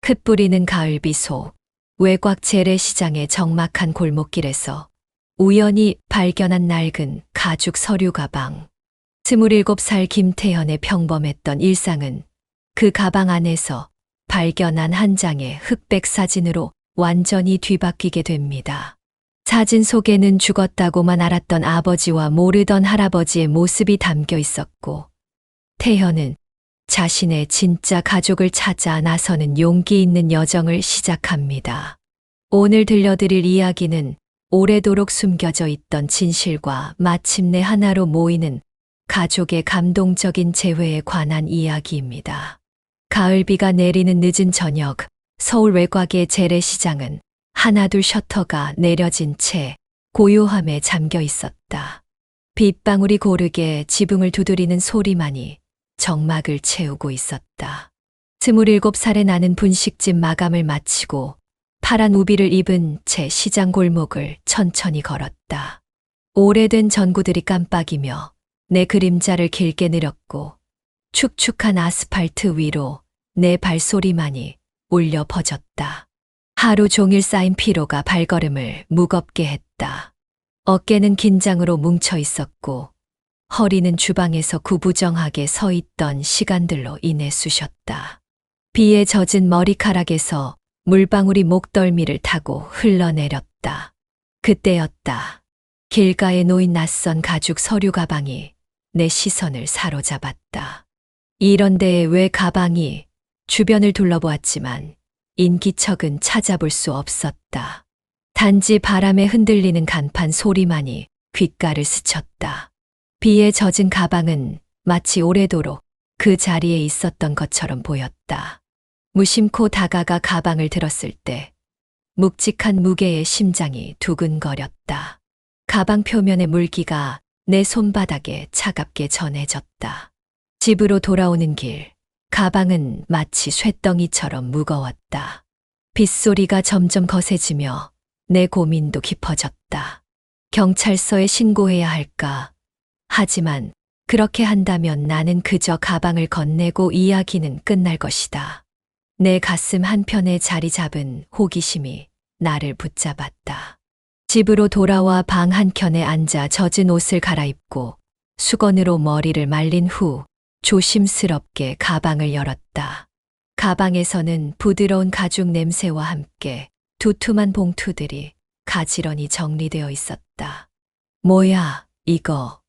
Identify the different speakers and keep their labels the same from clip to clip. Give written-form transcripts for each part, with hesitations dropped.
Speaker 1: 흩뿌리는 가을비 속 외곽 재래시장의 적막한 골목길에서 우연히 발견한 낡은 가죽 서류 가방. 27살 김태현의 평범했던 일상은 그 가방 안에서 발견한 한 장의 흑백 사진으로 완전히 뒤바뀌게 됩니다. 사진 속에는 죽었다고만 알았던 아버지와 모르던 할아버지의 모습이 담겨 있었고, 태현은 자신의 진짜 가족을 찾아 나서는 용기 있는 여정을 시작합니다. 오늘 들려드릴 이야기는 오래도록 숨겨져 있던 진실과 마침내 하나로 모이는 가족의 감동적인 재회에 관한 이야기입니다. 가을비가 내리는 늦은 저녁, 서울 외곽의 재래시장은 하나둘 셔터가 내려진 채 고요함에 잠겨 있었다. 빗방울이 고르게 지붕을 두드리는 소리만이 정막을 채우고 있었다. 27살의 나는 분식집 마감을 마치고 파란 우비를 입은 채 시장 골목을 천천히 걸었다. 오래된 전구들이 깜빡이며 내 그림자를 길게 느렸고 축축한 아스팔트 위로 내 발소리만이 울려 퍼졌다. 하루 종일 쌓인 피로가 발걸음을 무겁게 했다. 어깨는 긴장으로 뭉쳐 있었고 허리는 주방에서 구부정하게 서 있던 시간들로 인해 쑤셨다. 비에 젖은 머리카락에서 물방울이 목덜미를 타고 흘러내렸다. 그때였다. 길가에 놓인 낯선 가죽 서류 가방이 내 시선을 사로잡았다. 이런 데에 왜 가방이? 주변을 둘러보았지만 인기척은 찾아볼 수 없었다. 단지 바람에 흔들리는 간판 소리만이 귓가를 스쳤다. 비에 젖은 가방은 마치 오래도록 그 자리에 있었던 것처럼 보였다. 무심코 다가가 가방을 들었을 때 묵직한 무게의 심장이 두근거렸다. 가방 표면의 물기가 내 손바닥에 차갑게 전해졌다. 집으로 돌아오는 길, 가방은 마치 쇳덩이처럼 무거웠다. 빗소리가 점점 거세지며 내 고민도 깊어졌다. 경찰서에 신고해야 할까? 하지만 그렇게 한다면 나는 그저 가방을 건네고 이야기는 끝날 것이다. 내 가슴 한편에 자리 잡은 호기심이 나를 붙잡았다. 집으로 돌아와 방 한켠에 앉아 젖은 옷을 갈아입고 수건으로 머리를 말린 후 조심스럽게 가방을 열었다. 가방에서는 부드러운 가죽 냄새와 함께 두툼한 봉투들이 가지런히 정리되어 있었다. 뭐야, 이거?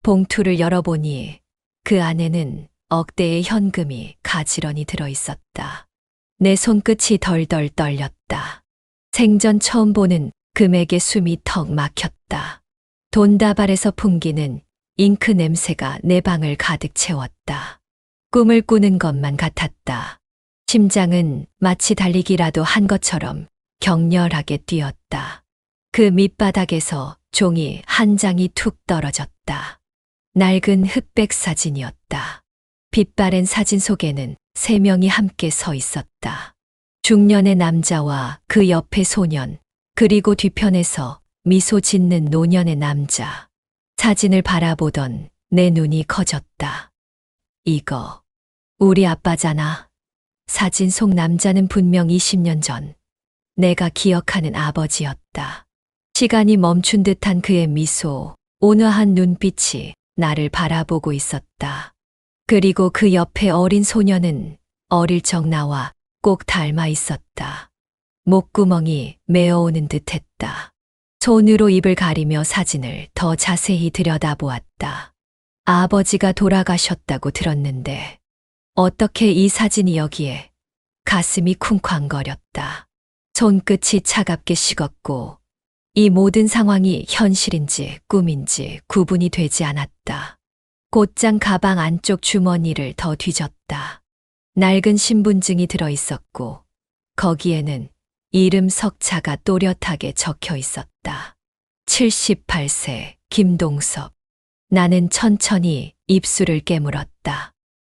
Speaker 1: 봉투를 열어보니 그 안에는 억대의 현금이 가지런히 들어 있었다. 내 손끝이 덜덜 떨렸다. 생전 처음 보는 금액에 숨이 턱 막혔다. 돈다발에서 풍기는 잉크 냄새가 내 방을 가득 채웠다. 꿈을 꾸는 것만 같았다. 심장은 마치 달리기라도 한 것처럼 격렬하게 뛰었다. 그 밑바닥에서 종이 한 장이 툭 떨어졌다. 낡은 흑백 사진이었다. 빛바랜 사진 속에는 3명이 함께 서 있었다. 중년의 남자와 그 옆의 소년, 그리고 뒤편에서 미소 짓는 노년의 남자. 사진을 바라보던 내 눈이 커졌다. 이거 우리 아빠잖아. 사진 속 남자는 분명 20년 전 내가 기억하는 아버지였다. 시간이 멈춘 듯한 그의 미소, 온화한 눈빛이 나를 바라보고 있었다. 그리고 그 옆에 어린 소녀는 어릴 적 나와 꼭 닮아 있었다. 목구멍이 메어오는 듯했다. 손으로 입을 가리며 사진을 더 자세히 들여다보았다. 아버지가 돌아가셨다고 들었는데 어떻게 이 사진이 여기에? 가슴이 쿵쾅거렸다. 손끝이 차갑게 식었고 이 모든 상황이 현실인지 꿈인지 구분이 되지 않았다. 곧장 가방 안쪽 주머니를 더 뒤졌다. 낡은 신분증이 들어 있었고 거기에는 이름 석자가 또렷하게 적혀 있었다. 78세 김동섭. 나는 천천히 입술을 깨물었다.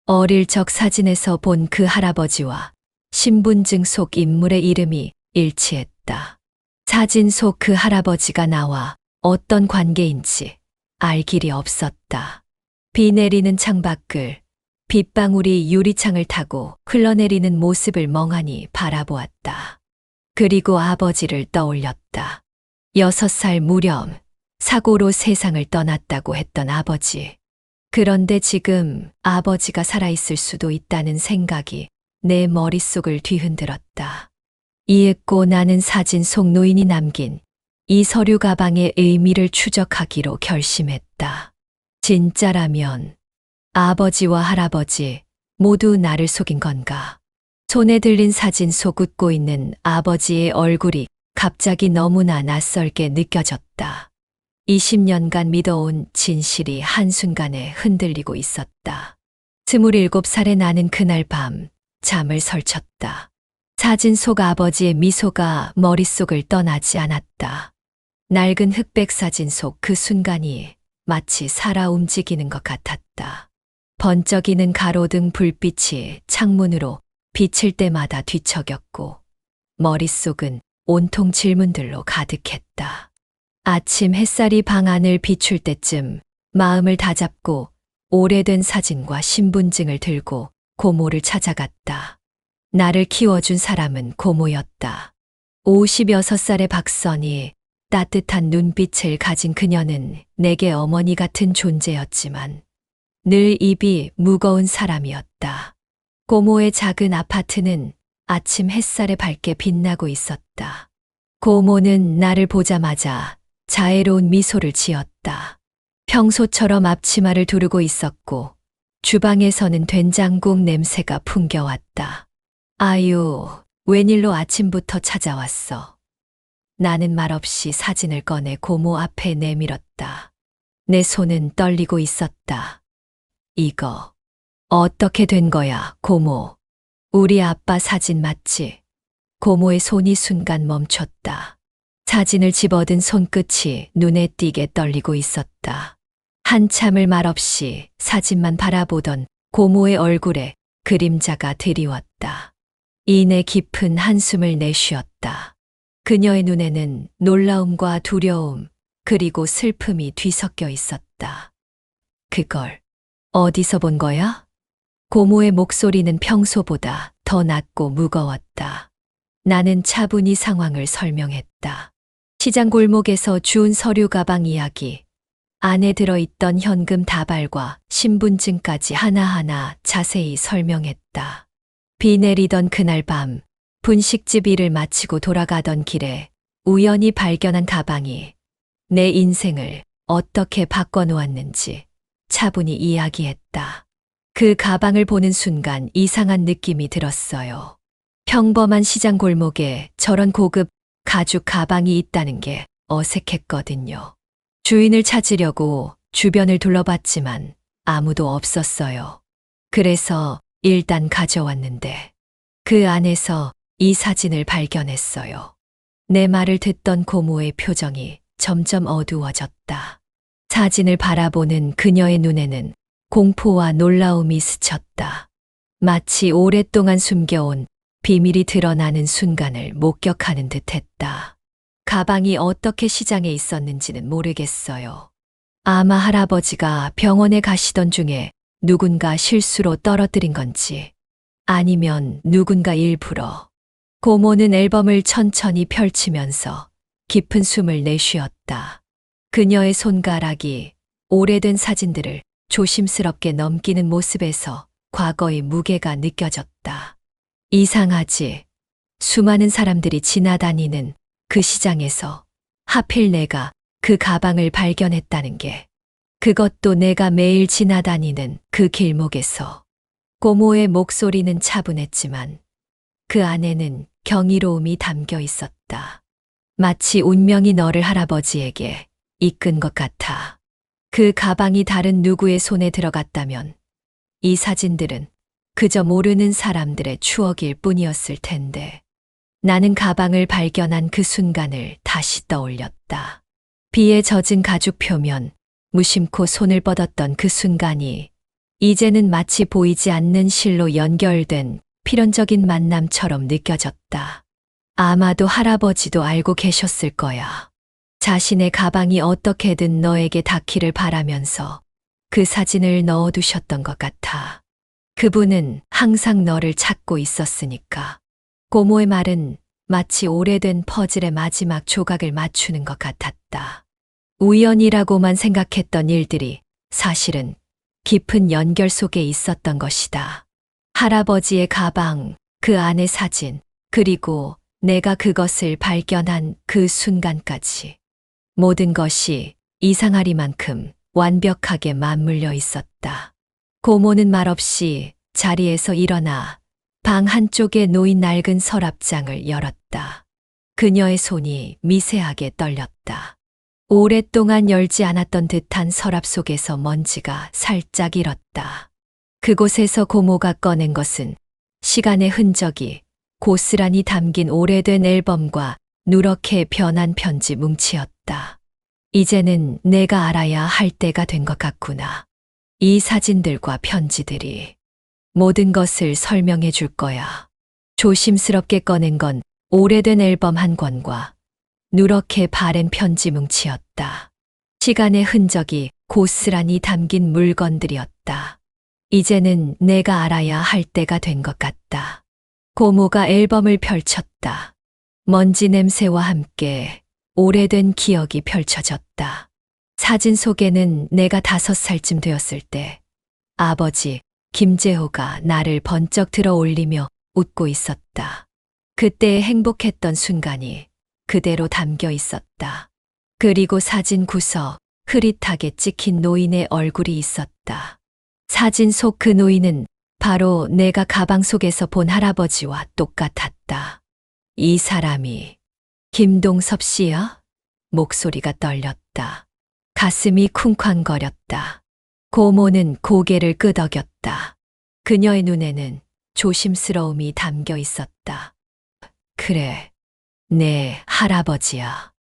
Speaker 1: 어릴 적 사진에서 본 그 할아버지와 신분증 속 인물의 이름이 일치했다. 사진 속 그 할아버지가 나와 어떤 관계인지 알 길이 없었다. 비 내리는 창밖을 빗방울이 유리창을 타고 흘러내리는 모습을 멍하니 바라보았다. 그리고 아버지를 떠올렸다. 6살 무렴 사고로 세상을 떠났다고 했던 아버지. 그런데 지금 아버지가 살아있을 수도 있다는 생각이 내 머릿속을 뒤흔들었다. 이윽고 나는 사진 속 노인이 남긴 이 서류 가방의 의미를 추적하기로 결심했다. 진짜라면 아버지와 할아버지 모두 나를 속인 건가? 손에 들린 사진 속 웃고 있는 아버지의 얼굴이 갑자기 너무나 낯설게 느껴졌다. 20년간 믿어온 진실이 한순간에 흔들리고 있었다. 27살의 나는 그날 밤 잠을 설쳤다. 사진 속 아버지의 미소가 머릿속을 떠나지 않았다. 낡은 흑백 사진 속 그 순간이 마치 살아 움직이는 것 같았다. 번쩍이는 가로등 불빛이 창문으로 비칠 때마다 뒤척였고 머릿속은 온통 질문들로 가득했다. 아침 햇살이 방 안을 비출 때쯤 마음을 다잡고 오래된 사진과 신분증을 들고 고모를 찾아갔다. 나를 키워준 사람은 고모였다. 56살의 박선희, 따뜻한 눈빛을 가진 그녀는 내게 어머니 같은 존재였지만 늘 입이 무거운 사람이었다. 고모의 작은 아파트는 아침 햇살에 밝게 빛나고 있었다. 고모는 나를 보자마자 자애로운 미소를 지었다. 평소처럼 앞치마를 두르고 있었고 주방에서는 된장국 냄새가 풍겨왔다. 아유, 웬일로 아침부터 찾아왔어. 나는 말없이 사진을 꺼내 고모 앞에 내밀었다. 내 손은 떨리고 있었다. 이거 어떻게 된 거야, 고모? 우리 아빠 사진 맞지? 고모의 손이 순간 멈췄다. 사진을 집어든 손끝이 눈에 띄게 떨리고 있었다. 한참을 말없이 사진만 바라보던 고모의 얼굴에 그림자가 드리웠다. 이내 깊은 한숨을 내쉬었다. 그녀의 눈에는 놀라움과 두려움, 그리고 슬픔이 뒤섞여 있었다. 그걸 어디서 본 거야? 고모의 목소리는 평소보다 더 낮고 무거웠다. 나는 차분히 상황을 설명했다. 시장 골목에서 주운 서류 가방 이야기, 안에 들어있던 현금 다발과 신분증까지 하나하나 자세히 설명했다. 비 내리던 그날 밤, 분식집 일을 마치고 돌아가던 길에 우연히 발견한 가방이 내 인생을 어떻게 바꿔놓았는지 차분히 이야기했다. 그 가방을 보는 순간 이상한 느낌이 들었어요. 평범한 시장 골목에 저런 고급 가죽 가방이 있다는 게 어색했거든요. 주인을 찾으려고 주변을 둘러봤지만 아무도 없었어요. 그래서 일단 가져왔는데 그 안에서 이 사진을 발견했어요. 내 말을 듣던 고모의 표정이 점점 어두워졌다. 사진을 바라보는 그녀의 눈에는 공포와 놀라움이 스쳤다. 마치 오랫동안 숨겨온 비밀이 드러나는 순간을 목격하는 듯했다. 가방이 어떻게 시장에 있었는지는 모르겠어요. 아마 할아버지가 병원에 가시던 중에 누군가 실수로 떨어뜨린 건지 아니면 누군가 일부러. 고모는 앨범을 천천히 펼치면서 깊은 숨을 내쉬었다. 그녀의 손가락이 오래된 사진들을 조심스럽게 넘기는 모습에서 과거의 무게가 느껴졌다. 이상하지. 수많은 사람들이 지나다니는 그 시장에서 하필 내가 그 가방을 발견했다는 게, 그것도 내가 매일 지나다니는 그 길목에서. 고모의 목소리는 차분했지만 그 안에는 경이로움이 담겨 있었다. 마치 운명이 너를 할아버지에게 이끈 것 같아. 그 가방이 다른 누구의 손에 들어갔다면 이 사진들은 그저 모르는 사람들의 추억일 뿐이었을 텐데. 나는 가방을 발견한 그 순간을 다시 떠올렸다. 비에 젖은 가죽 표면, 무심코 손을 뻗었던 그 순간이 이제는 마치 보이지 않는 실로 연결된 필연적인 만남처럼 느껴졌다. 아마도 할아버지도 알고 계셨을 거야. 자신의 가방이 어떻게든 너에게 닿기를 바라면서 그 사진을 넣어두셨던 것 같아. 그분은 항상 너를 찾고 있었으니까. 고모의 말은 마치 오래된 퍼즐의 마지막 조각을 맞추는 것 같았다. 우연이라고만 생각했던 일들이 사실은 깊은 연결 속에 있었던 것이다. 할아버지의 가방, 그 안의 사진, 그리고 내가 그것을 발견한 그 순간까지. 모든 것이 이상하리만큼 완벽하게 맞물려 있었다. 고모는 말없이 자리에서 일어나 방 한쪽에 놓인 낡은 서랍장을 열었다. 그녀의 손이 미세하게 떨렸다. 오랫동안 열지 않았던 듯한 서랍 속에서 먼지가 살짝 일었다. 그곳에서 고모가 꺼낸 것은 시간의 흔적이 고스란히 담긴 오래된 앨범과 누렇게 변한 편지 뭉치였다. 이제는 내가 알아야 할 때가 된 것 같구나. 이 사진들과 편지들이 모든 것을 설명해 줄 거야. 조심스럽게 꺼낸 건 오래된 앨범 한 권과 누렇게 바랜 편지 뭉치였다. 시간의 흔적이 고스란히 담긴 물건들이었다. 이제는 내가 알아야 할 때가 된 것 같다. 고모가 앨범을 펼쳤다. 먼지 냄새와 함께 오래된 기억이 펼쳐졌다. 사진 속에는 내가 5살쯤 되었을 때 아버지 김재호가 나를 번쩍 들어 올리며 웃고 있었다. 그때의 행복했던 순간이 그대로 담겨 있었다. 그리고 사진 구석 흐릿하게 찍힌 노인의 얼굴이 있었다. 사진 속 그 노인은 바로 내가 가방 속에서 본 할아버지와 똑같았다. 이 사람이 김동섭 씨야? 목소리가 떨렸다. 가슴이 쿵쾅거렸다. 고모는 고개를 끄덕였다. 그녀의 눈에는 조심스러움이 담겨 있었다. 그래, 내 할아버지야.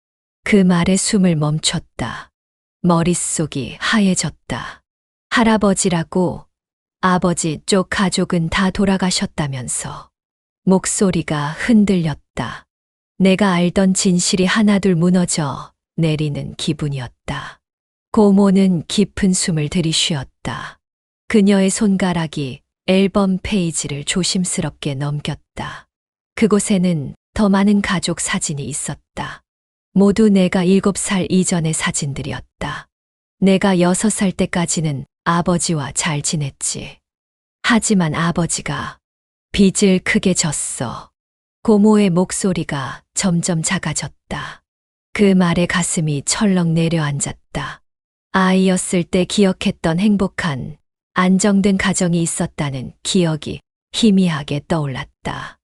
Speaker 1: 그 말에 숨을 멈췄다. 머릿속이 하얘졌다. 할아버지라고? 아버지 쪽 가족은 다 돌아가셨다면서. 목소리가 흔들렸다. 내가 알던 진실이 하나둘 무너져 내리는 기분이었다. 고모는 깊은 숨을 들이쉬었다. 그녀의 손가락이 앨범 페이지를 조심스럽게 넘겼다. 그곳에는 더 많은 가족 사진이 있었다. 모두 내가 7살 이전의 사진들이었다. 내가 6살 때까지는 아버지와 잘 지냈지. 하지만 아버지가 빚을 크게 졌어. 고모의 목소리가 점점 작아졌다. 그 말에 가슴이 철렁 내려앉았다. 아이였을 때 기억했던 행복한, 안정된 가정이 있었다는 기억이 희미하게 떠올랐다.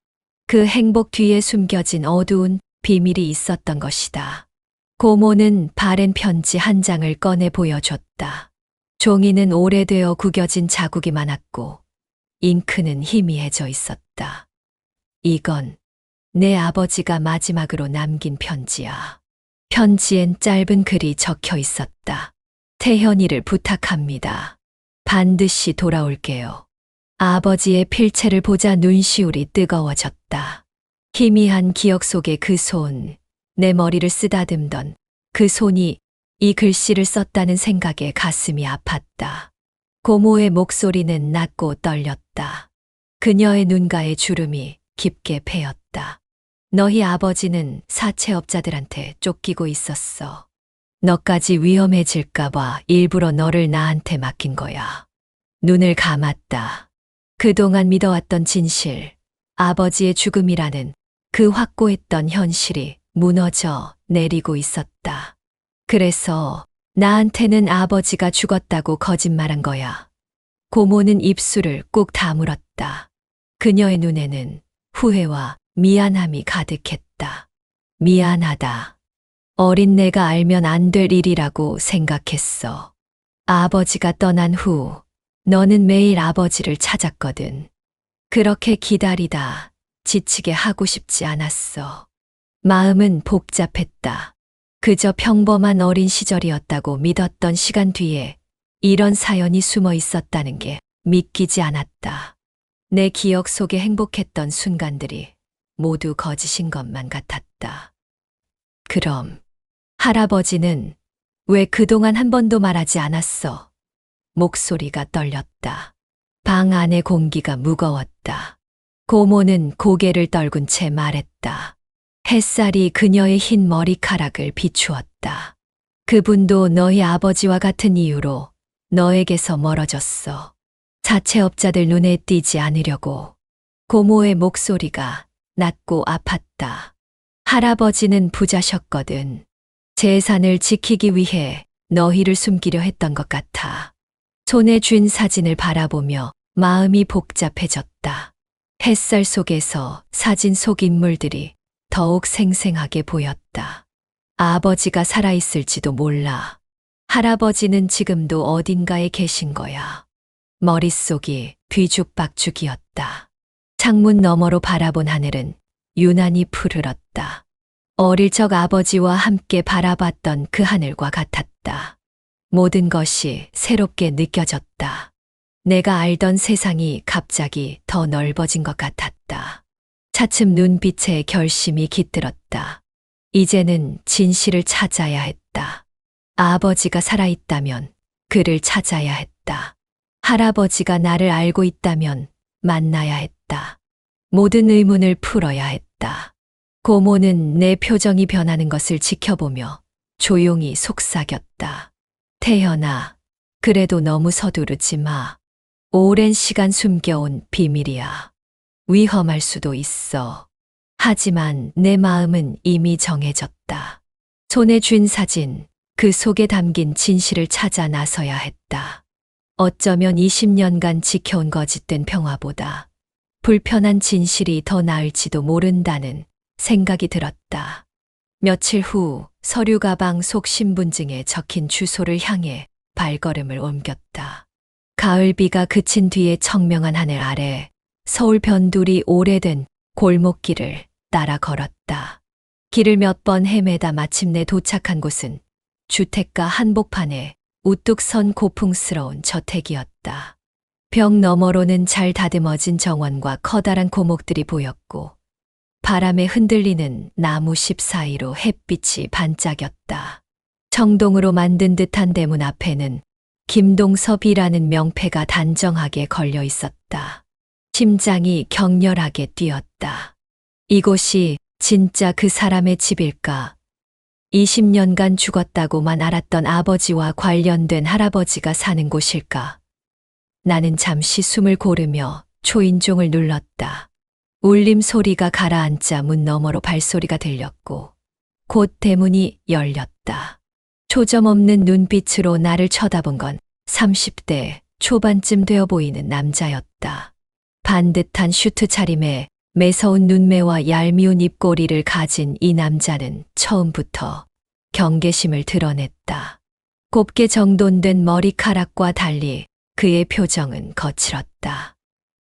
Speaker 1: 그 행복 뒤에 숨겨진 어두운 비밀이 있었던 것이다. 고모는 바랜 편지 한 장을 꺼내 보여줬다. 종이는 오래되어 구겨진 자국이 많았고 잉크는 희미해져 있었다. 이건 내 아버지가 마지막으로 남긴 편지야. 편지엔 짧은 글이 적혀 있었다. 태현이를 부탁합니다. 반드시 돌아올게요. 아버지의 필체를 보자 눈시울이 뜨거워졌다. 희미한 기억 속의 그 손, 내 머리를 쓰다듬던 그 손이 이 글씨를 썼다는 생각에 가슴이 아팠다. 고모의 목소리는 낮고 떨렸다. 그녀의 눈가에 주름이 깊게 패였다. 너희 아버지는 사채업자들한테 쫓기고 있었어. 너까지 위험해질까봐 일부러 너를 나한테 맡긴 거야. 눈을 감았다. 그동안 믿어왔던 진실, 아버지의 죽음이라는 그 확고했던 현실이 무너져 내리고 있었다. 그래서 나한테는 아버지가 죽었다고 거짓말한 거야. 고모는 입술을 꾹 다물었다. 그녀의 눈에는 후회와 미안함이 가득했다. 미안하다. 어린 내가 알면 안 될 일이라고 생각했어. 아버지가 떠난 후 너는 매일 아버지를 찾았거든. 그렇게 기다리다 지치게 하고 싶지 않았어. 마음은 복잡했다. 그저 평범한 어린 시절이었다고 믿었던 시간 뒤에 이런 사연이 숨어 있었다는 게 믿기지 않았다. 내 기억 속에 행복했던 순간들이 모두 거짓인 것만 같았다. 그럼 할아버지는 왜 그동안 한 번도 말하지 않았어? 목소리가 떨렸다. 방 안의 공기가 무거웠다. 고모는 고개를 떨군 채 말했다. 햇살이 그녀의 흰 머리카락을 비추었다. 그분도 너희 아버지와 같은 이유로 너에게서 멀어졌어. 자체업자들 눈에 띄지 않으려고. 고모의 목소리가 낮고 아팠다. 할아버지는 부자셨거든. 재산을 지키기 위해 너희를 숨기려 했던 것 같아. 손에 쥔 사진을 바라보며 마음이 복잡해졌다. 햇살 속에서 사진 속 인물들이 더욱 생생하게 보였다. 아버지가 살아있을지도 몰라. 할아버지는 지금도 어딘가에 계신 거야. 머릿속이 뒤죽박죽이었다. 창문 너머로 바라본 하늘은 유난히 푸르렀다. 어릴 적 아버지와 함께 바라봤던 그 하늘과 같았다. 모든 것이 새롭게 느껴졌다. 내가 알던 세상이 갑자기 더 넓어진 것 같았다. 차츰 눈빛에 결심이 깃들었다. 이제는 진실을 찾아야 했다. 아버지가 살아있다면 그를 찾아야 했다. 할아버지가 나를 알고 있다면 만나야 했다. 모든 의문을 풀어야 했다. 고모는 내 표정이 변하는 것을 지켜보며 조용히 속삭였다. 태연아, 그래도 너무 서두르지 마. 오랜 시간 숨겨온 비밀이야. 위험할 수도 있어. 하지만 내 마음은 이미 정해졌다. 손에 쥔 사진, 그 속에 담긴 진실을 찾아 나서야 했다. 어쩌면 20년간 지켜온 거짓된 평화보다 불편한 진실이 더 나을지도 모른다는 생각이 들었다. 며칠 후 서류 가방 속 신분증에 적힌 주소를 향해 발걸음을 옮겼다. 가을비가 그친 뒤에 청명한 하늘 아래 서울 변두리 오래된 골목길을 따라 걸었다. 길을 몇 번 헤매다 마침내 도착한 곳은 주택가 한복판에 우뚝 선 고풍스러운 저택이었다. 벽 너머로는 잘 다듬어진 정원과 커다란 고목들이 보였고 바람에 흔들리는 나무십 사이로 햇빛이 반짝였다. 청동으로 만든 듯한 대문 앞에는 김동섭이라는 명패가 단정하게 걸려 있었다. 심장이 격렬하게 뛰었다. 이곳이 진짜 그 사람의 집일까? 20년간 죽었다고만 알았던 아버지와 관련된 할아버지가 사는 곳일까? 나는 잠시 숨을 고르며 초인종을 눌렀다. 울림 소리가 가라앉자 문 너머로 발소리가 들렸고 곧 대문이 열렸다. 초점 없는 눈빛으로 나를 쳐다본 건 30대 초반쯤 되어 보이는 남자였다. 반듯한 슈트 차림에 매서운 눈매와 얄미운 입꼬리를 가진 이 남자는 처음부터 경계심을 드러냈다. 곱게 정돈된 머리카락과 달리 그의 표정은 거칠었다.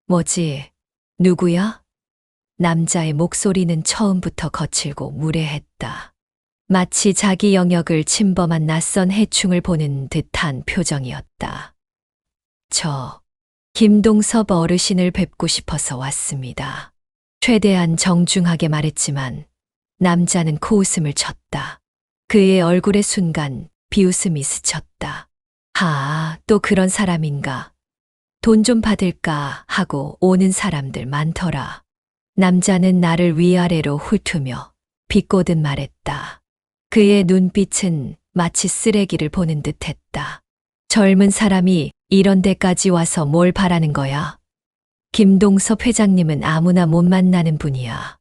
Speaker 1: 뭐지? 누구야? 남자의 목소리는 처음부터 거칠고 무례했다. 마치 자기 영역을 침범한 낯선 해충을 보는 듯한 표정이었다. 저 김동섭 어르신을 뵙고 싶어서 왔습니다. 최대한 정중하게 말했지만 남자는 코웃음을 쳤다. 그의 얼굴에 순간 비웃음이 스쳤다. 또 그런 사람인가? 돈 좀 받을까 하고 오는 사람들 많더라. 남자는 나를 위아래로 훑으며 비꼬듯 말했다. 그의 눈빛은 마치 쓰레기를 보는 듯했다. 젊은 사람이 이런 데까지 와서 뭘 바라는 거야? 김동섭 회장님은 아무나 못 만나는 분이야.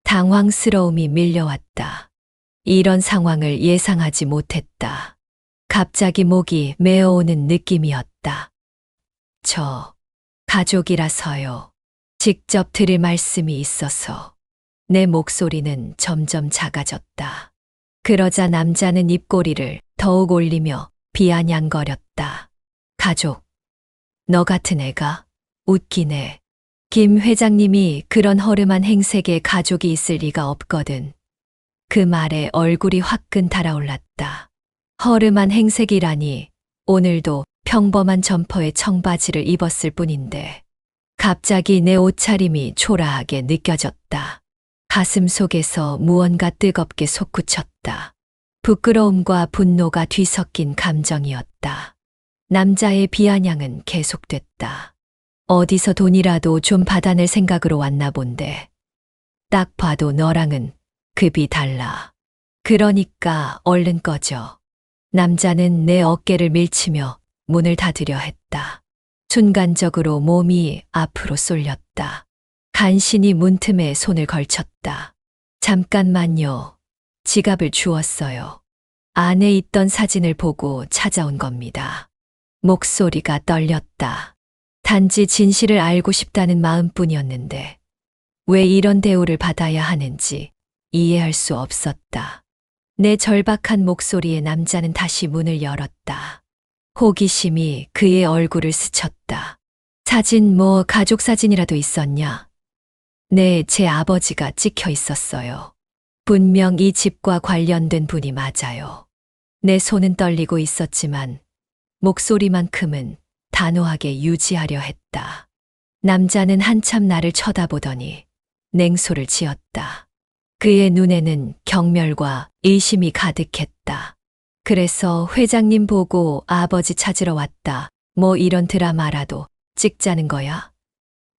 Speaker 1: 당황스러움이 밀려왔다. 이런 상황을 예상하지 못했다. 갑자기 목이 메어오는 느낌이었다. 저 가족이라서요. 직접 드릴 말씀이 있어서. 내 목소리는 점점 작아졌다. 그러자 남자는 입꼬리를 더욱 올리며 비아냥거렸다. 가족. 너 같은 애가? 웃기네. 김 회장님이 그런 허름한 행색에 가족이 있을 리가 없거든. 그 말에 얼굴이 화끈 달아올랐다. 허름한 행색이라니 오늘도 평범한 점퍼에 청바지를 입었을 뿐인데 갑자기 내 옷차림이 초라하게 느껴졌다. 가슴 속에서 무언가 뜨겁게 솟구쳤다. 부끄러움과 분노가 뒤섞인 감정이었다. 남자의 비아냥은 계속됐다. 어디서 돈이라도 좀 받아낼 생각으로 왔나 본데. 딱 봐도 너랑은 급이 달라. 그러니까 얼른 꺼져. 남자는 내 어깨를 밀치며 문을 닫으려 했다. 순간적으로 몸이 앞으로 쏠렸다. 간신히 문틈에 손을 걸쳤다. 잠깐만요. 지갑을 주웠어요. 안에 있던 사진을 보고 찾아온 겁니다. 목소리가 떨렸다. 단지 진실을 알고 싶다는 마음뿐이었는데 왜 이런 대우를 받아야 하는지 이해할 수 없었다. 내 절박한 목소리에 남자는 다시 문을 열었다. 호기심이 그의 얼굴을 스쳤다. 사진 뭐 가족 사진이라도 있었냐? 네, 제 아버지가 찍혀 있었어요. 분명 이 집과 관련된 분이 맞아요. 내 손은 떨리고 있었지만 목소리만큼은 단호하게 유지하려 했다. 남자는 한참 나를 쳐다보더니 냉소를 지었다. 그의 눈에는 경멸과 의심이 가득했다. 그래서 회장님 보고 아버지 찾으러 왔다. 뭐 이런 드라마라도 찍자는 거야?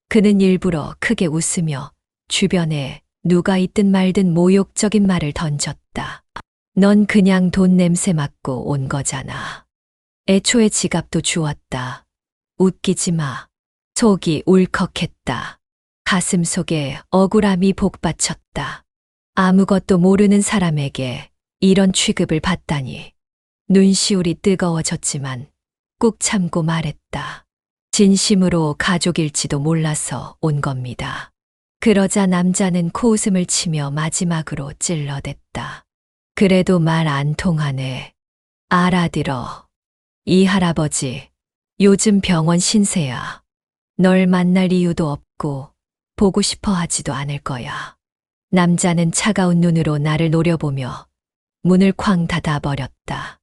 Speaker 1: 그는 일부러 크게 웃으며 주변에 누가 있든 말든 모욕적인 말을 던졌다. 넌 그냥 돈 냄새 맡고 온 거잖아. 애초에 지갑도 주웠다. 웃기지 마. 속이 울컥했다. 가슴 속에 억울함이 복받쳤다. 아무것도 모르는 사람에게 이런 취급을 받다니. 눈시울이 뜨거워졌지만 꾹 참고 말했다. 진심으로 가족일지도 몰라서 온 겁니다. 그러자 남자는 코웃음을 치며 마지막으로 찔러댔다. 그래도 말 안 통하네. 알아들어. 이 할아버지, 요즘 병원 신세야. 널 만날 이유도 없고 보고 싶어 하지도 않을 거야. 남자는 차가운 눈으로 나를 노려보며 문을 쾅 닫아버렸다.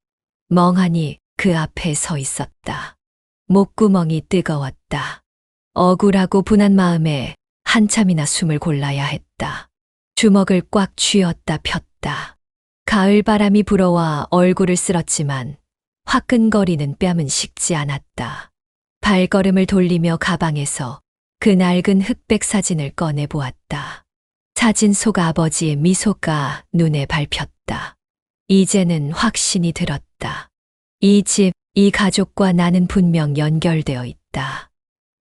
Speaker 1: 멍하니 그 앞에 서 있었다. 목구멍이 뜨거웠다. 억울하고 분한 마음에 한참이나 숨을 골라야 했다. 주먹을 꽉 쥐었다 폈다. 가을 바람이 불어와 얼굴을 쓸었지만 화끈거리는 뺨은 식지 않았다. 발걸음을 돌리며 가방에서 그 낡은 흑백 사진을 꺼내 보았다. 사진 속 아버지의 미소가 눈에 밟혔다. 이제는 확신이 들었다. 이 집, 이 가족과 나는 분명 연결되어 있다.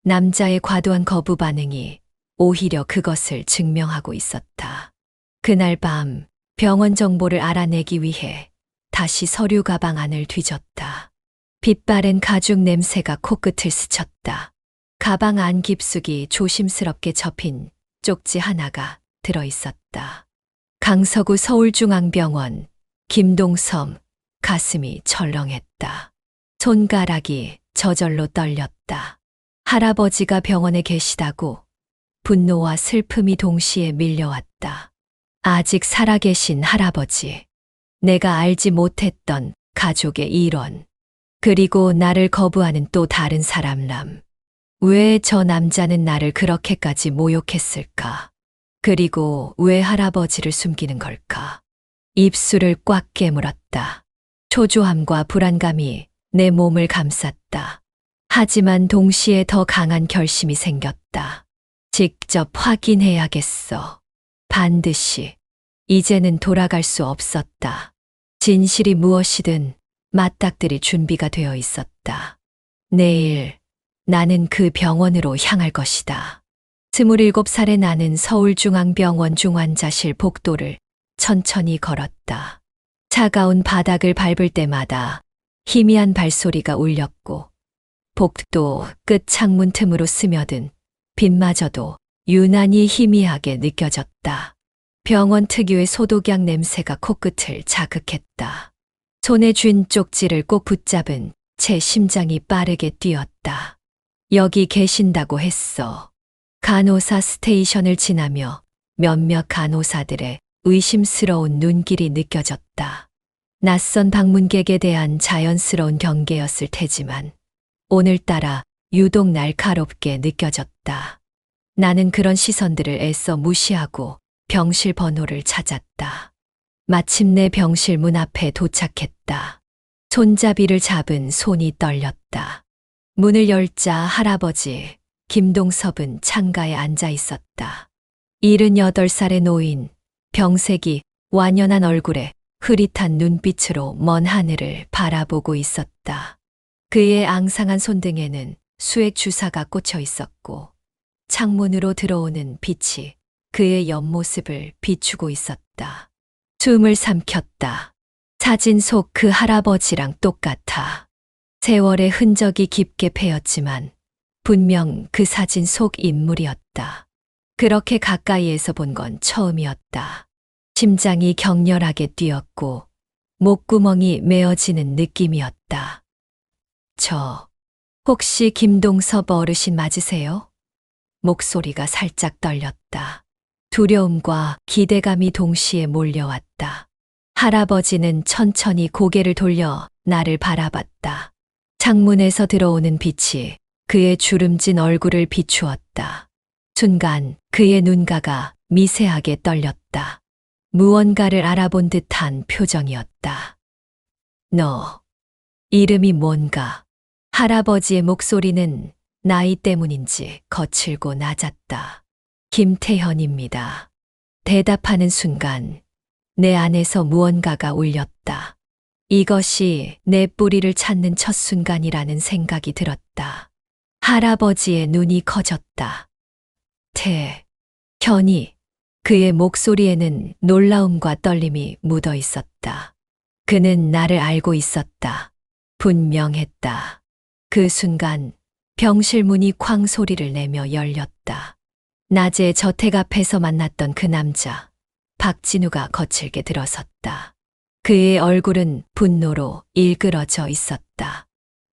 Speaker 1: 남자의 과도한 거부 반응이 오히려 그것을 증명하고 있었다. 그날 밤 병원 정보를 알아내기 위해 다시 서류 가방 안을 뒤졌다. 빛바랜 가죽 냄새가 코끝을 스쳤다. 가방 안 깊숙이 조심스럽게 접힌 쪽지 하나가 들어있었다. 강서구 서울중앙병원, 김동섬. 가슴이 철렁했다. 손가락이 저절로 떨렸다. 할아버지가 병원에 계시다고 분노와 슬픔이 동시에 밀려왔다. 아직 살아계신 할아버지. 내가 알지 못했던 가족의 일원. 그리고 나를 거부하는 또 다른 사람람. 왜 저 남자는 나를 그렇게까지 모욕했을까? 그리고 왜 할아버지를 숨기는 걸까? 입술을 꽉 깨물었다. 초조함과 불안감이 내 몸을 감쌌다. 하지만 동시에 더 강한 결심이 생겼다. 직접 확인해야겠어. 반드시. 이제는 돌아갈 수 없었다. 진실이 무엇이든 맞닥뜨릴 준비가 되어 있었다. 내일 나는 그 병원으로 향할 것이다. 27살의 나는 서울중앙병원 중환자실 복도를 천천히 걸었다. 차가운 바닥을 밟을 때마다 희미한 발소리가 울렸고 복도 끝 창문 틈으로 스며든 빛마저도 유난히 희미하게 느껴졌다. 병원 특유의 소독약 냄새가 코끝을 자극했다. 손에 쥔 쪽지를 꼭 붙잡은 제 심장이 빠르게 뛰었다. 여기 계신다고 했어. 간호사 스테이션을 지나며 몇몇 간호사들의 의심스러운 눈길이 느껴졌다. 낯선 방문객에 대한 자연스러운 경계였을 테지만 오늘따라 유독 날카롭게 느껴졌다. 나는 그런 시선들을 애써 무시하고 병실 번호를 찾았다. 마침내 병실 문 앞에 도착했다. 손잡이를 잡은 손이 떨렸다. 문을 열자 할아버지, 김동섭은 창가에 앉아 있었다. 78살의 노인, 병색이 완연한 얼굴에 흐릿한 눈빛으로 먼 하늘을 바라보고 있었다. 그의 앙상한 손등에는 수액 주사가 꽂혀 있었고 창문으로 들어오는 빛이 그의 옆모습을 비추고 있었다. 숨을 삼켰다. 사진 속 그 할아버지랑 똑같아. 세월의 흔적이 깊게 패였지만 분명 그 사진 속 인물이었다. 그렇게 가까이에서 본 건 처음이었다. 심장이 격렬하게 뛰었고 목구멍이 메어지는 느낌이었다. 혹시 김동섭 어르신 맞으세요? 목소리가 살짝 떨렸다. 두려움과 기대감이 동시에 몰려왔다. 할아버지는 천천히 고개를 돌려 나를 바라봤다. 창문에서 들어오는 빛이 그의 주름진 얼굴을 비추었다. 순간 그의 눈가가 미세하게 떨렸다. 무언가를 알아본 듯한 표정이었다. 너, 이름이 뭔가? 할아버지의 목소리는 나이 때문인지 거칠고 낮았다. 김태현입니다. 대답하는 순간 내 안에서 무언가가 울렸다. 이것이 내 뿌리를 찾는 첫 순간이라는 생각이 들었다. 할아버지의 눈이 커졌다. 현이, 그의 목소리에는 놀라움과 떨림이 묻어 있었다. 그는 나를 알고 있었다. 분명했다. 그 순간 병실 문이 쾅 소리를 내며 열렸다. 낮에 저택 앞에서 만났던 그 남자, 박진우가 거칠게 들어섰다. 그의 얼굴은 분노로 일그러져 있었다.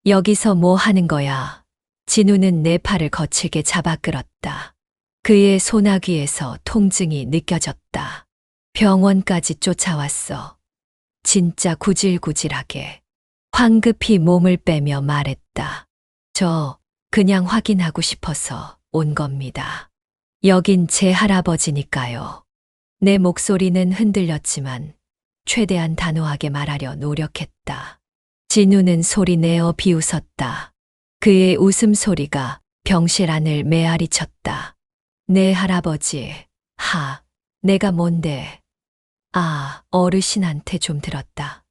Speaker 1: 여기서 뭐 하는 거야? 진우는 내 팔을 거칠게 잡아 끌었다. 그의 소나귀에서 통증이 느껴졌다. 병원까지 쫓아왔어. 진짜 구질구질하게. 황급히 몸을 빼며 말했다. 저 그냥 확인하고 싶어서 온 겁니다. 여긴 제 할아버지니까요. 내 목소리는 흔들렸지만 최대한 단호하게 말하려 노력했다. 진우는 소리내어 비웃었다. 그의 웃음소리가 병실 안을 메아리쳤다. 내 할아버지, 내가 뭔데? 어르신한테 좀 들었다.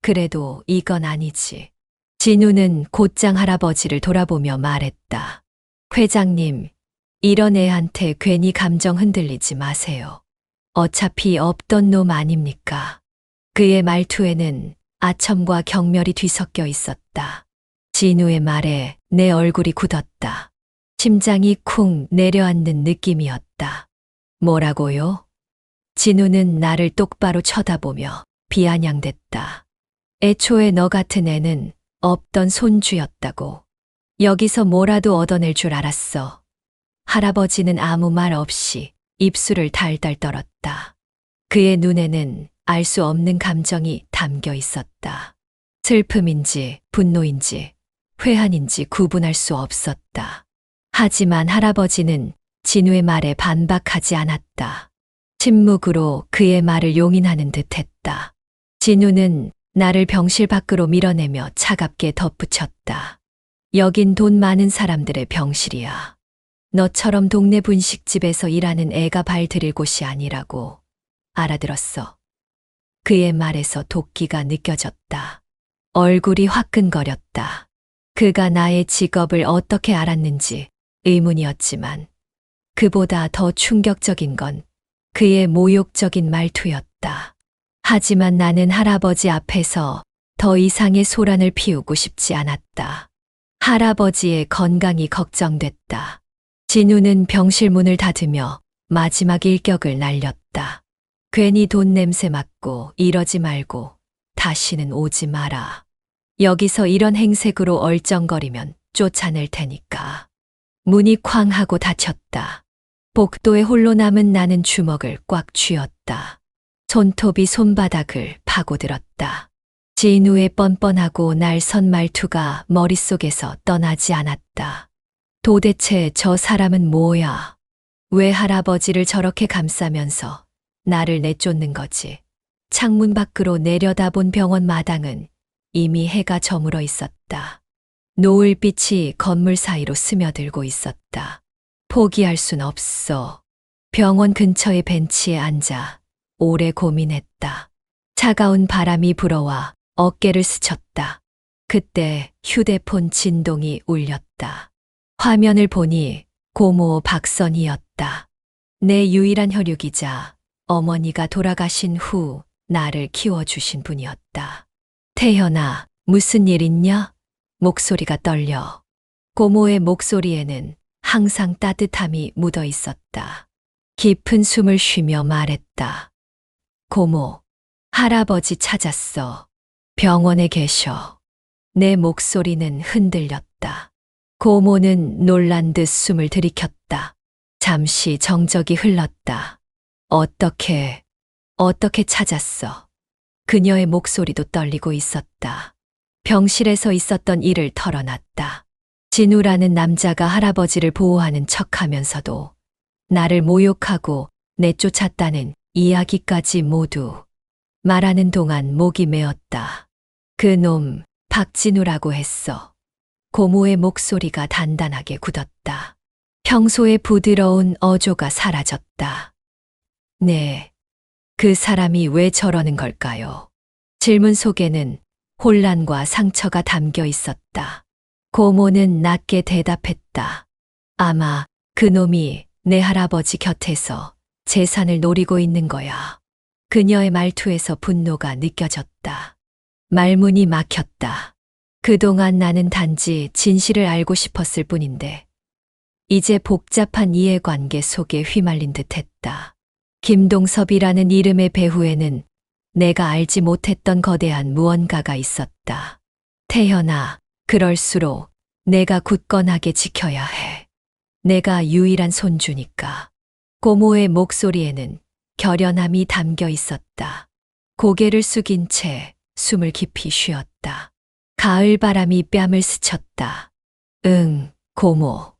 Speaker 1: 그래도 이건 아니지. 진우는 곧장 할아버지를 돌아보며 말했다. 회장님, 이런 애한테 괜히 감정 흔들리지 마세요. 어차피 없던 놈 아닙니까? 그의 말투에는 아첨과 경멸이 뒤섞여 있었다. 진우의 말에 내 얼굴이 굳었다. 심장이 쿵 내려앉는 느낌이었다. 뭐라고요? 진우는 나를 똑바로 쳐다보며 비아냥댔다. 애초에 너 같은 애는 없던 손주였다고. 여기서 뭐라도 얻어낼 줄 알았어. 할아버지는 아무 말 없이 입술을 달달 떨었다. 그의 눈에는 알 수 없는 감정이 담겨 있었다. 슬픔인지 분노인지 회한인지 구분할 수 없었다. 하지만 할아버지는 진우의 말에 반박하지 않았다. 침묵으로 그의 말을 용인하는 듯했다. 진우는 나를 병실 밖으로 밀어내며 차갑게 덧붙였다. 여긴 돈 많은 사람들의 병실이야. 너처럼 동네 분식집에서 일하는 애가 발 들일 곳이 아니라고. 알아들었어. 그의 말에서 도끼가 느껴졌다. 얼굴이 화끈거렸다. 그가 나의 직업을 어떻게 알았는지 의문이었지만 그보다 더 충격적인 건 그의 모욕적인 말투였다. 하지만 나는 할아버지 앞에서 더 이상의 소란을 피우고 싶지 않았다. 할아버지의 건강이 걱정됐다. 진우는 병실 문을 닫으며 마지막 일격을 날렸다. 괜히 돈 냄새 맡고 이러지 말고 다시는 오지 마라. 여기서 이런 행색으로 얼쩡거리면 쫓아낼 테니까. 문이 쾅 하고 닫혔다. 복도에 홀로 남은 나는 주먹을 꽉 쥐었다. 손톱이 손바닥을 파고들었다. 진우의 뻔뻔하고 날선 말투가 머릿속에서 떠나지 않았다. 도대체 저 사람은 뭐야? 왜 할아버지를 저렇게 감싸면서 나를 내쫓는 거지? 창문 밖으로 내려다본 병원 마당은 이미 해가 저물어 있었다. 노을빛이 건물 사이로 스며들고 있었다. 포기할 순 없어. 병원 근처의 벤치에 앉아 오래 고민했다. 차가운 바람이 불어와 어깨를 스쳤다. 그때 휴대폰 진동이 울렸다. 화면을 보니 고모 박선이었다. 내 유일한 혈육이자 어머니가 돌아가신 후 나를 키워주신 분이었다. 태현아, 무슨 일 있냐? 목소리가 떨려. 고모의 목소리에는 항상 따뜻함이 묻어 있었다. 깊은 숨을 쉬며 말했다. 고모, 할아버지 찾았어. 병원에 계셔. 내 목소리는 흔들렸다. 고모는 놀란 듯 숨을 들이켰다. 잠시 정적이 흘렀다. 어떻게 찾았어? 그녀의 목소리도 떨리고 있었다. 병실에서 있었던 일을 털어놨다. 진우라는 남자가 할아버지를 보호하는 척하면서도 나를 모욕하고 내쫓았다는 이야기까지 모두. 말하는 동안 목이 메었다. 그놈 박진우라고 했어. 고모의 목소리가 단단하게 굳었다. 평소의 부드러운 어조가 사라졌다. 네, 그 사람이 왜 저러는 걸까요? 질문 속에는 혼란과 상처가 담겨 있었다. 고모는 낮게 대답했다. 아마 그놈이 내 할아버지 곁에서 재산을 노리고 있는 거야. 그녀의 말투에서 분노가 느껴졌다. 말문이 막혔다. 그동안 나는 단지 진실을 알고 싶었을 뿐인데, 이제 복잡한 이해관계 속에 휘말린 듯했다. 김동섭이라는 이름의 배후에는 내가 알지 못했던 거대한 무언가가 있었다. 태현아, 그럴수록 내가 굳건하게 지켜야 해. 내가 유일한 손주니까. 고모의 목소리에는 결연함이 담겨 있었다. 고개를 숙인 채 숨을 깊이 쉬었다. 가을 바람이 뺨을 스쳤다. 응, 고모.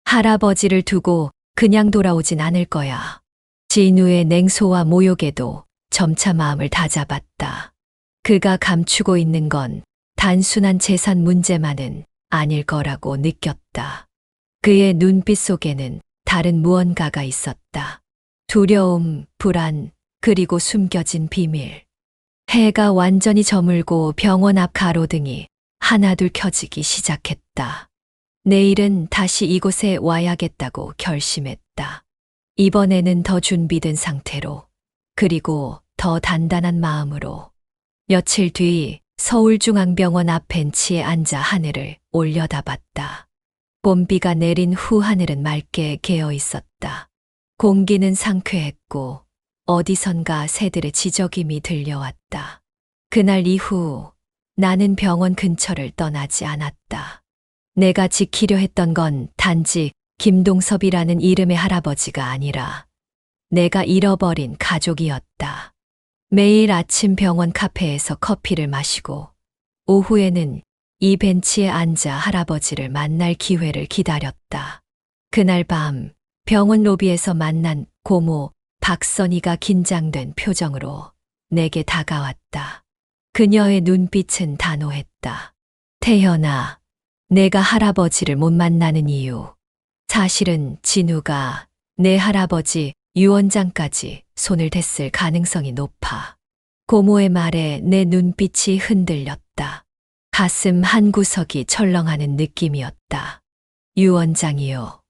Speaker 1: 할아버지를 두고 그냥 돌아오진 않을 거야. 진우의 냉소와 모욕에도 점차 마음을 다잡았다. 그가 감추고 있는 건 단순한 재산 문제만은 아닐 거라고 느꼈다. 그의 눈빛 속에는 다른 무언가가 있었다. 두려움, 불안, 그리고 숨겨진 비밀. 해가 완전히 저물고 병원 앞 가로등이 하나둘 켜지기 시작했다. 내일은 다시 이곳에 와야겠다고 결심했다. 이번에는 더 준비된 상태로, 그리고 더 단단한 마음으로. 며칠 뒤 서울중앙병원 앞 벤치에 앉아 하늘을 올려다봤다. 봄비가 내린 후 하늘은 맑게 개어 있었다. 공기는 상쾌했고 어디선가 새들의 지저귀이 들려왔다. 그날 이후 나는 병원 근처를 떠나지 않았다. 내가 지키려 했던 건 단지 김동섭이라는 이름의 할아버지가 아니라 내가 잃어버린 가족이었다. 매일 아침 병원 카페에서 커피를 마시고 오후에는 이 벤치에 앉아 할아버지를 만날 기회를 기다렸다. 그날 밤 병원 로비에서 만난 고모 박선희가 긴장된 표정으로 내게 다가왔다. 그녀의 눈빛은 단호했다. 태현아, 내가 할아버지를 못 만나는 이유. 사실은 진우가 내 할아버지 유언장까지 손을 댔을 가능성이 높아. 고모의 말에 내 눈빛이 흔들렸다. 가슴 한구석이 철렁하는 느낌이었다. 유언장이요.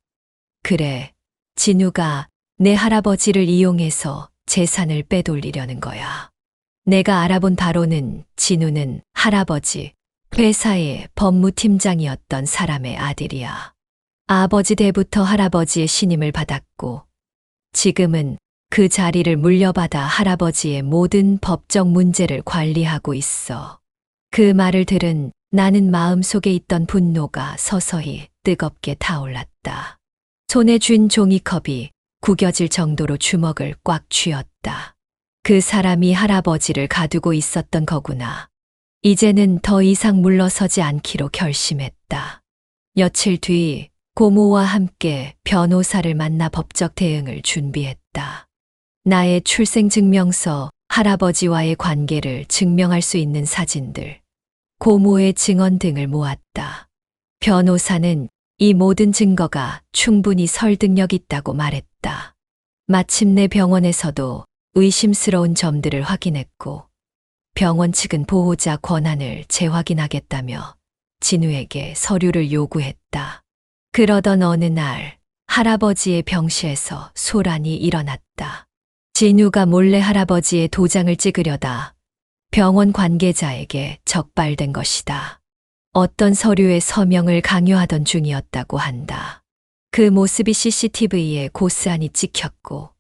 Speaker 1: 그래, 진우가 내 할아버지를 이용해서 재산을 빼돌리려는 거야. 내가 알아본 바로는 진우는 할아버지 회사의 법무팀장이었던 사람의 아들이야. 아버지 때부터 할아버지의 신임을 받았고 지금은 그 자리를 물려받아 할아버지의 모든 법적 문제를 관리하고 있어. 그 말을 들은 나는 마음속에 있던 분노가 서서히 뜨겁게 타올랐다. 손에 쥔 종이컵이 구겨질 정도로 주먹을 꽉 쥐었다. 그 사람이 할아버지를 가두고 있었던 거구나. 이제는 더 이상 물러서지 않기로 결심했다. 며칠 뒤 고모와 함께 변호사를 만나 법적 대응을 준비했다. 나의 출생증명서, 할아버지와의 관계를 증명할 수 있는 사진들, 고모의 증언 등을 모았다. 변호사는 이 모든 증거가 충분히 설득력 있다고 말했다. 마침내 병원에서도 의심스러운 점들을 확인했고 병원 측은 보호자 권한을 재확인하겠다며 진우에게 서류를 요구했다. 그러던 어느 날 할아버지의 병실에서 소란이 일어났다. 진우가 몰래 할아버지의 도장을 찍으려다 병원 관계자에게 적발된 것이다. 어떤 서류에 서명을 강요하던 중이었다고 한다. 그 모습이 CCTV에 고스란히 찍혔고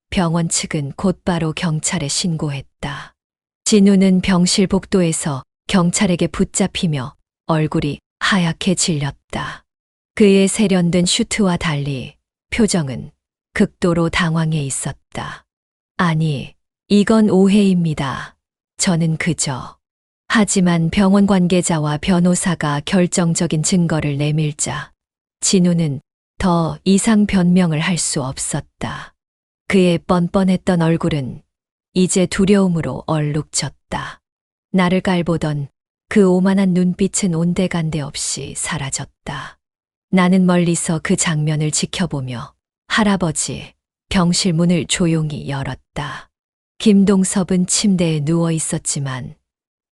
Speaker 1: 병원 측은 곧바로 경찰에 신고했다. 진우는 병실 복도에서 경찰에게 붙잡히며 얼굴이 하얗게 질렸다. 그의 세련된 슈트와 달리 표정은 극도로 당황해 있었다. 아니, 이건 오해입니다. 저는 그저. 하지만 병원 관계자와 변호사가 결정적인 증거를 내밀자 진우는 더 이상 변명을 할 수 없었다. 그의 뻔뻔했던 얼굴은 이제 두려움으로 얼룩졌다. 나를 깔보던 그 오만한 눈빛은 온데간데 없이 사라졌다. 나는 멀리서 그 장면을 지켜보며 할아버지 병실 문을 조용히 열었다. 김동섭은 침대에 누워 있었지만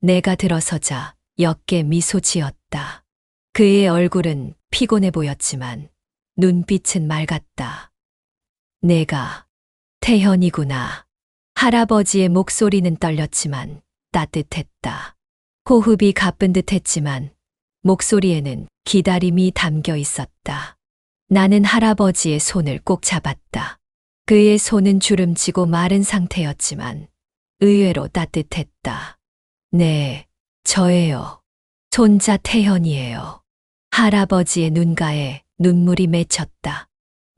Speaker 1: 내가 들어서자 옅게 미소 지었다. 그의 얼굴은 피곤해 보였지만 눈빛은 맑았다. 내가 태현이구나. 할아버지의 목소리는 떨렸지만 따뜻했다. 호흡이 가쁜 듯 했지만 목소리에는 기다림이 담겨 있었다. 나는 할아버지의 손을 꼭 잡았다. 그의 손은 주름지고 마른 상태였지만 의외로 따뜻했다. 네, 저예요. 손자 태현이에요. 할아버지의 눈가에 눈물이 맺혔다.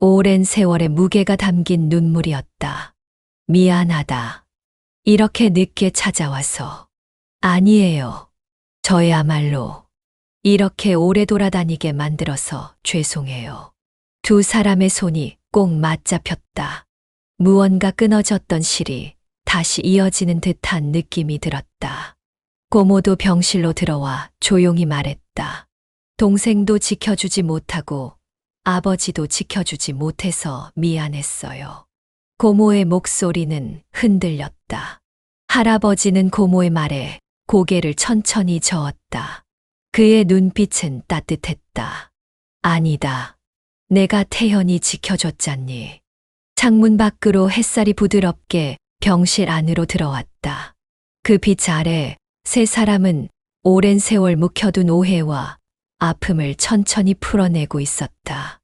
Speaker 1: 오랜 세월의 무게가 담긴 눈물이었다. 미안하다. 이렇게 늦게 찾아와서. 아니에요. 저야말로 이렇게 오래 돌아다니게 만들어서 죄송해요. 두 사람의 손이 꼭 맞잡혔다. 무언가 끊어졌던 실이 다시 이어지는 듯한 느낌이 들었다. 고모도 병실로 들어와 조용히 말했다. 동생도 지켜주지 못하고 아버지도 지켜주지 못해서 미안했어요. 고모의 목소리는 흔들렸다. 할아버지는 고모의 말에 고개를 천천히 저었다. 그의 눈빛은 따뜻했다. 아니다. 내가 태연히 지켜줬잖니. 창문 밖으로 햇살이 부드럽게 병실 안으로 들어왔다. 그 빛 아래 세 사람은 오랜 세월 묵혀둔 오해와 아픔을 천천히 풀어내고 있었다.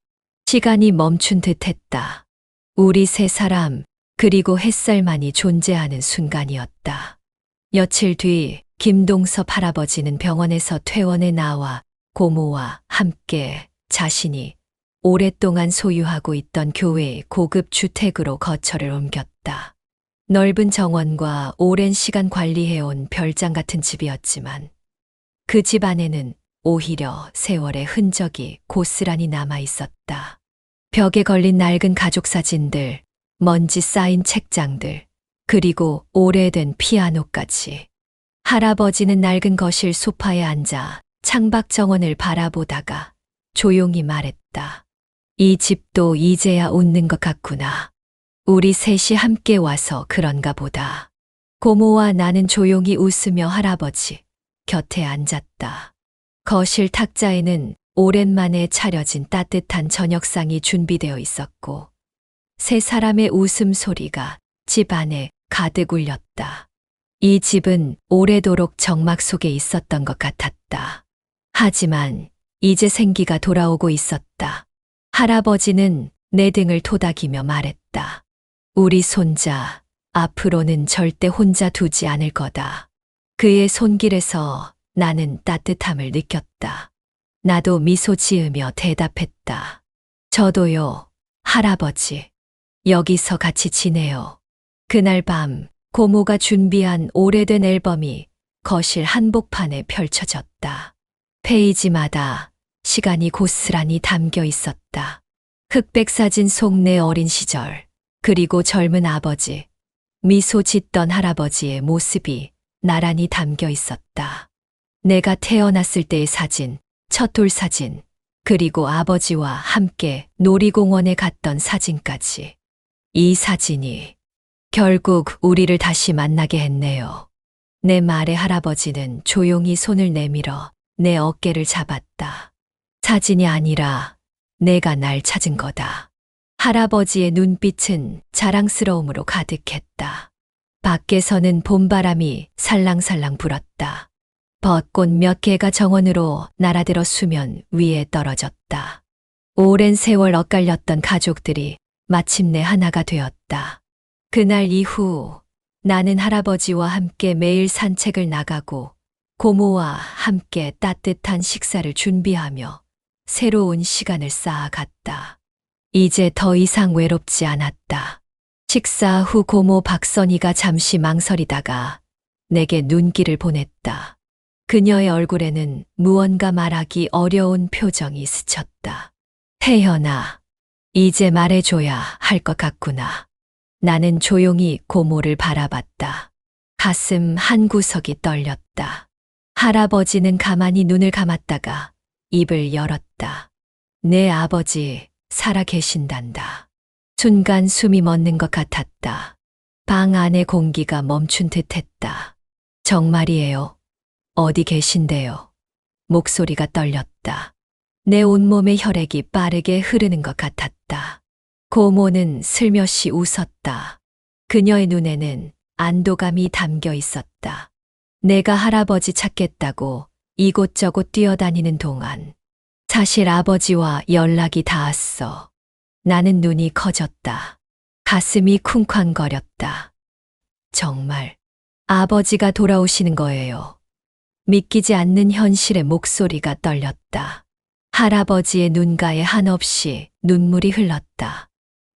Speaker 1: 시간이 멈춘 듯했다. 우리 세 사람, 그리고 햇살만이 존재하는 순간이었다. 며칠 뒤 김동섭 할아버지는 병원에서 퇴원해 나와 고모와 함께 자신이 오랫동안 소유하고 있던 교회의 고급 주택으로 거처를 옮겼다. 넓은 정원과 오랜 시간 관리해온 별장 같은 집이었지만 그 집 안에는 오히려 세월의 흔적이 고스란히 남아 있었다. 벽에 걸린 낡은 가족 사진들, 먼지 쌓인 책장들, 그리고 오래된 피아노까지. 할아버지는 낡은 거실 소파에 앉아 창밖 정원을 바라보다가 조용히 말했다. 이 집도 이제야 웃는 것 같구나. 우리 셋이 함께 와서 그런가 보다. 고모와 나는 조용히 웃으며 할아버지 곁에 앉았다. 거실 탁자에는 오랜만에 차려진 따뜻한 저녁상이 준비되어 있었고 세 사람의 웃음소리가 집 안에 가득 울렸다. 이 집은 오래도록 정막 속에 있었던 것 같았다. 하지만 이제 생기가 돌아오고 있었다. 할아버지는 내 등을 토닥이며 말했다. 우리 손자, 앞으로는 절대 혼자 두지 않을 거다. 그의 손길에서 나는 따뜻함을 느꼈다. 나도 미소 지으며 대답했다. 저도요, 할아버지. 여기서 같이 지내요. 그날 밤 고모가 준비한 오래된 앨범이 거실 한복판에 펼쳐졌다. 페이지마다 시간이 고스란히 담겨 있었다. 흑백 사진 속 내 어린 시절, 그리고 젊은 아버지, 미소 짓던 할아버지의 모습이 나란히 담겨 있었다. 내가 태어났을 때의 사진, 첫 돌사진, 그리고 아버지와 함께 놀이공원에 갔던 사진까지. 이 사진이 결국 우리를 다시 만나게 했네요. 내 말에 할아버지는 조용히 손을 내밀어 내 어깨를 잡았다. 사진이 아니라 내가 날 찾은 거다. 할아버지의 눈빛은 자랑스러움으로 가득했다. 밖에서는 봄바람이 살랑살랑 불었다. 벚꽃 몇 개가 정원으로 날아들어 수면 위에 떨어졌다. 오랜 세월 엇갈렸던 가족들이 마침내 하나가 되었다. 그날 이후 나는 할아버지와 함께 매일 산책을 나가고 고모와 함께 따뜻한 식사를 준비하며 새로운 시간을 쌓아갔다. 이제 더 이상 외롭지 않았다. 식사 후 고모 박선희가 잠시 망설이다가 내게 눈길을 보냈다. 그녀의 얼굴에는 무언가 말하기 어려운 표정이 스쳤다. 태연아, 이제 말해줘야 할 것 같구나. 나는 조용히 고모를 바라봤다. 가슴 한 구석이 떨렸다. 할아버지는 가만히 눈을 감았다가 입을 열었다. 내 아버지 살아 계신단다. 순간 숨이 멎는 것 같았다. 방 안의 공기가 멈춘 듯했다. 정말이에요. 어디 계신데요? 목소리가 떨렸다. 내 온몸의 혈액이 빠르게 흐르는 것 같았다. 고모는 슬며시 웃었다. 그녀의 눈에는 안도감이 담겨 있었다. 내가 할아버지 찾겠다고 이곳저곳 뛰어다니는 동안 사실 아버지와 연락이 닿았어. 나는 눈이 커졌다. 가슴이 쿵쾅거렸다. 정말 아버지가 돌아오시는 거예요. 믿기지 않는 현실의 목소리가 떨렸다. 할아버지의 눈가에 한없이 눈물이 흘렀다.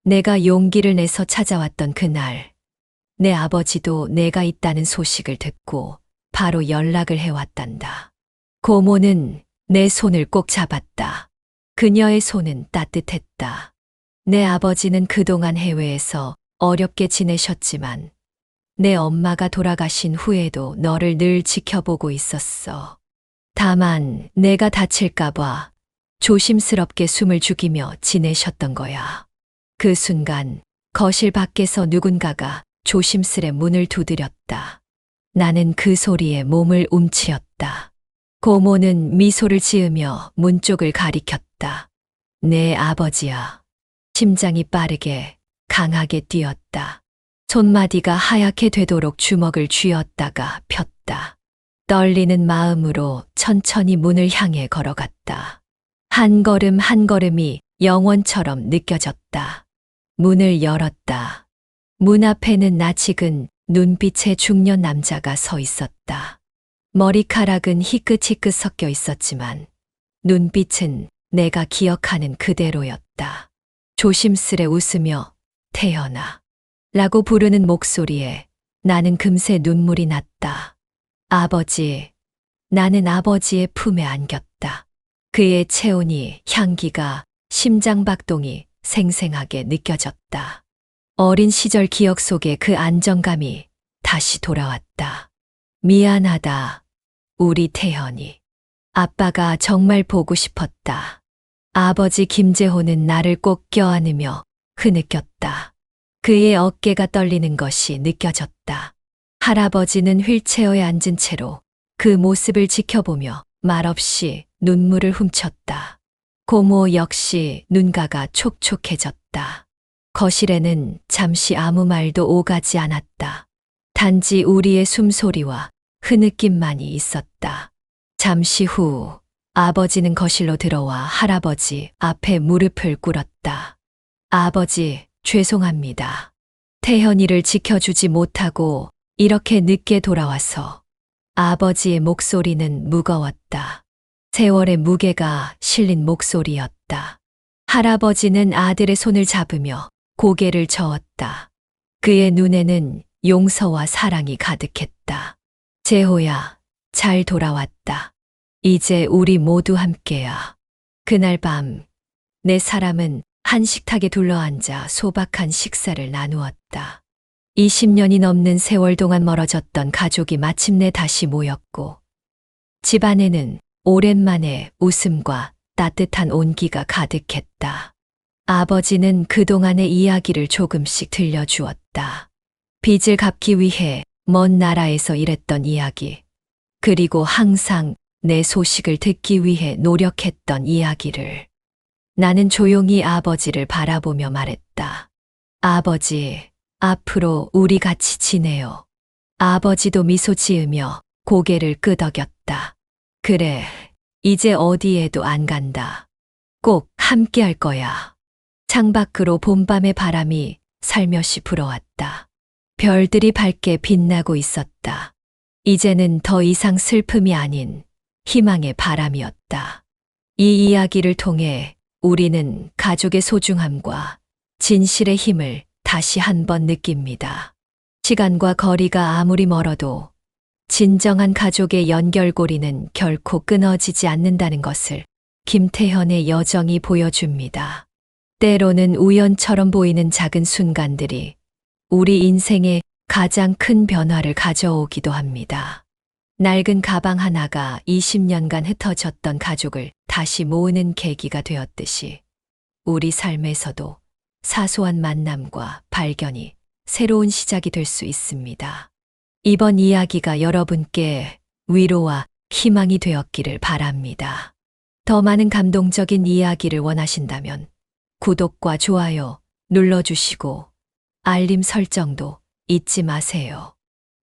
Speaker 1: 내가 용기를 내서 찾아왔던 그날, 내 아버지도 내가 있다는 소식을 듣고 바로 연락을 해왔단다. 고모는 내 손을 꼭 잡았다. 그녀의 손은 따뜻했다. 내 아버지는 그동안 해외에서 어렵게 지내셨지만 내 엄마가 돌아가신 후에도 너를 늘 지켜보고 있었어. 다만 내가 다칠까봐 조심스럽게 숨을 죽이며 지내셨던 거야. 그 순간 거실 밖에서 누군가가 조심스레 문을 두드렸다. 나는 그 소리에 몸을 움츠렸다. 고모는 미소를 지으며 문 쪽을 가리켰다. 내 아버지야. 심장이 빠르게 강하게 뛰었다. 손마디가 하얗게 되도록 주먹을 쥐었다가 폈다. 떨리는 마음으로 천천히 문을 향해 걸어갔다. 한 걸음 한 걸음이 영원처럼 느껴졌다. 문을 열었다. 문 앞에는 낯익은 눈빛의 중년 남자가 서 있었다. 머리카락은 희끗희끗 섞여 있었지만 눈빛은 내가 기억하는 그대로였다. 조심스레 웃으며 태연아 라고 부르는 목소리에 나는 금세 눈물이 났다. 아버지, 나는 아버지의 품에 안겼다. 그의 체온이, 향기가, 심장박동이 생생하게 느껴졌다. 어린 시절 기억 속에 그 안정감이 다시 돌아왔다. 미안하다, 우리 태연이. 아빠가 정말 보고 싶었다. 아버지 김재호는 나를 꼭 껴안으며 흐느꼈다. 그의 어깨가 떨리는 것이 느껴졌다. 할아버지는 휠체어에 앉은 채로 그 모습을 지켜보며 말없이 눈물을 훔쳤다. 고모 역시 눈가가 촉촉해졌다. 거실에는 잠시 아무 말도 오가지 않았다. 단지 우리의 숨소리와 흐느낌만이 있었다. 잠시 후 아버지는 거실로 들어와 할아버지 앞에 무릎을 꿇었다. 아버지, 죄송합니다. 태현이를 지켜주지 못하고 이렇게 늦게 돌아와서. 아버지의 목소리는 무거웠다. 세월의 무게가 실린 목소리였다. 할아버지는 아들의 손을 잡으며 고개를 저었다. 그의 눈에는 용서와 사랑이 가득했다. 재호야, 잘 돌아왔다. 이제 우리 모두 함께야. 그날 밤, 네 사람은 한 식탁에 둘러앉아 소박한 식사를 나누었다. 20년이 넘는 세월 동안 멀어졌던 가족이 마침내 다시 모였고, 집안에는 오랜만에 웃음과 따뜻한 온기가 가득했다. 아버지는 그동안의 이야기를 조금씩 들려주었다. 빚을 갚기 위해 먼 나라에서 일했던 이야기, 그리고 항상 내 소식을 듣기 위해 노력했던 이야기를. 나는 조용히 아버지를 바라보며 말했다. 아버지, 앞으로 우리 같이 지내요. 아버지도 미소 지으며 고개를 끄덕였다. 그래, 이제 어디에도 안 간다. 꼭 함께 할 거야. 창밖으로 봄밤의 바람이 살며시 불어왔다. 별들이 밝게 빛나고 있었다. 이제는 더 이상 슬픔이 아닌 희망의 바람이었다. 이 이야기를 통해 우리는 가족의 소중함과 진실의 힘을 다시 한번 느낍니다. 시간과 거리가 아무리 멀어도 진정한 가족의 연결고리는 결코 끊어지지 않는다는 것을 김태현의 여정이 보여줍니다. 때로는 우연처럼 보이는 작은 순간들이 우리 인생에 가장 큰 변화를 가져오기도 합니다. 낡은 가방 하나가 20년간 흩어졌던 가족을 다시 모으는 계기가 되었듯이 우리 삶에서도 사소한 만남과 발견이 새로운 시작이 될 수 있습니다. 이번 이야기가 여러분께 위로와 희망이 되었기를 바랍니다. 더 많은 감동적인 이야기를 원하신다면 구독과 좋아요 눌러주시고 알림 설정도 잊지 마세요.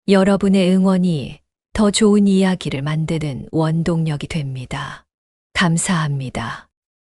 Speaker 1: 여러분의 응원이 더 좋은 이야기를 만드는 원동력이 됩니다. 감사합니다.